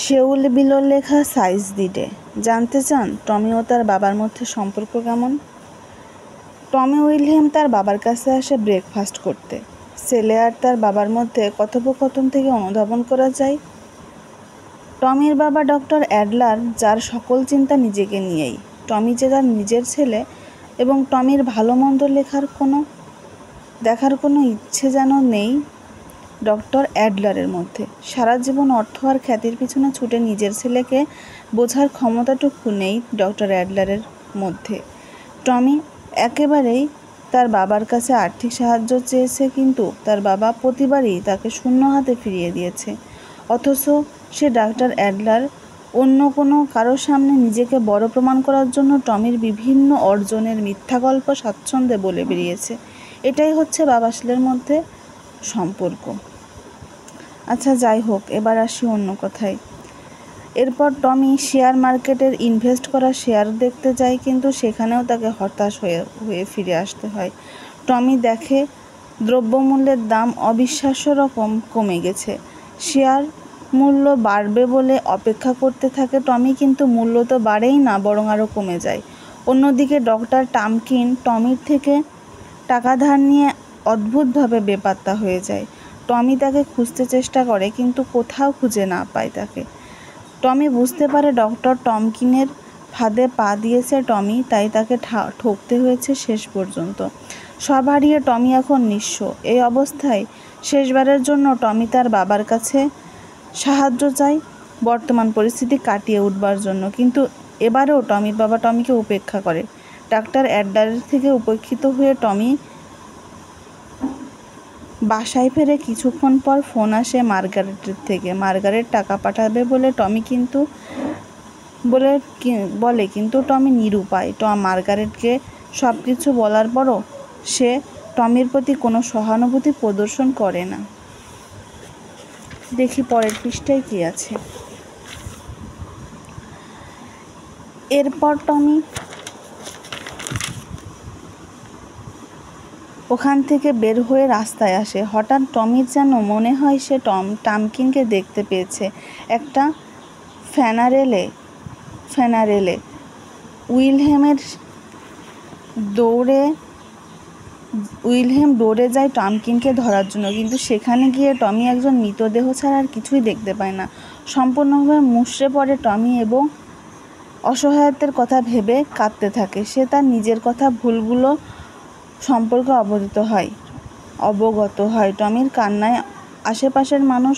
শেউল বিলোর লেখা সাইজ দিডে। জানতে চান টমি ও তার বাবার মধ্যে সম্পর্ক কেমন? টমি উইলহেম তার বাবার কাছে আসে ব্রেকফাস্ট করতে। ছেলে আর তার বাবার মধ্যে কথোপকথন থেকে অনুধাবন করা যায় টমির বাবা ডক্টর অ্যাডলার, যার সকল চিন্তা নিজেকে নিয়েই। টমি যে তার নিজের ছেলে এবং টমির ভালো মন্দ দেখার কোনো ইচ্ছে যেন নেই ডক্টর অ্যাডলারের মধ্যে। সারা জীবন অর্থ আর খ্যাতির পিছনে ছুটে নিজের ছেলেকে বোঝার ক্ষমতাটুকু নেই ডক্টর অ্যাডলারের মধ্যে। টমি একেবারেই তার বাবার কাছে আর্থিক সাহায্য চেয়েছে, কিন্তু তার বাবা প্রতিবারই তাকে শূন্য হাতে ফিরিয়ে দিয়েছে। অথচ সে ডাক্তার অ্যাডলার অন্য কোনো কারোর সামনে নিজেকে বড় প্রমাণ করার জন্য টমির বিভিন্ন অর্জনের মিথ্যা গল্প স্বাচ্ছন্দ্যে বলে বেরিয়েছে। এটাই হচ্ছে বাবা ছেলের মধ্যে সম্পর্ক। আচ্ছা, যাই হোক, এবার আসি অন্য কথায়। এরপর টমি শেয়ার মার্কেটের ইনভেস্ট করা শেয়ার দেখতে যায়, কিন্তু সেখানেও তাকে হতাশ হয়ে ফিরে আসতে হয়। টমি দেখে দ্রব্যমূল্যের দাম অবিশ্বাস্য রকম কমে গেছে। শেয়ার মূল্য বাড়বে বলে অপেক্ষা করতে থাকে টমি, কিন্তু মূল্য তো বাড়েই না, বরং আরও কমে যায়। অন্যদিকে ডক্টর টামকিন টমির থেকে টাকা ধার নিয়ে অদ্ভুতভাবে বেপাত্তা হয়ে যায়। টমি তাকে খুঁজতে চেষ্টা করে, কিন্তু কোথাও খুঁজে না পায় তাকে। টমি বুঝতে পারে ডক্টর টমকিনের ফাঁদে পা দিয়েছে টমি, তাই তাকে ঠকতে হয়েছে শেষ পর্যন্ত। সব হারিয়ে টমি এখন নিঃস্ব। এই অবস্থায় শেষবারের জন্য টমি তার বাবার কাছে সাহায্য চায় বর্তমান পরিস্থিতি কাটিয়ে উঠবার জন্য, কিন্তু এবারেও টমির বাবা টমিকে উপেক্ষা করে। ডাক্তার অ্যাডলারের থেকে উপেক্ষিত হয়ে টমি বাসায় ফেরে কিছুক্ষণ পর ফোন আসে মার্গারেটের থেকে। মার্গারেট টাকা পাঠাবে বলে কিন্তু টমি নিরুপায়। মার্গারেটকে সব কিছু বলার পরও সে টমির প্রতি কোনো সহানুভূতি প্রদর্শন করে না। দেখি পরের পৃষ্ঠায় কি আছে। এরপর টমি ওখান থেকে বের হয়ে রাস্তায় আসে। হঠাৎ টমির যেন মনে হয় সে টামকিনকে দেখতে পেয়েছে একটা ফ্যানারেলে। উইলহেম দৌড়ে যায় টামকিনকে ধরার জন্য, কিন্তু সেখানে গিয়ে টমি একজন মৃতদেহ ছাড়া আর কিছুই দেখতে পায় না। সম্পূর্ণভাবে মুষড়ে পড়ে টমি এবং অসহায়ত্বের কথা ভেবে কাঁদতে থাকে। সে তার নিজের ভুলগুলো সম্পর্কে অবগত হয়। টমির কান্নায় আশেপাশের মানুষ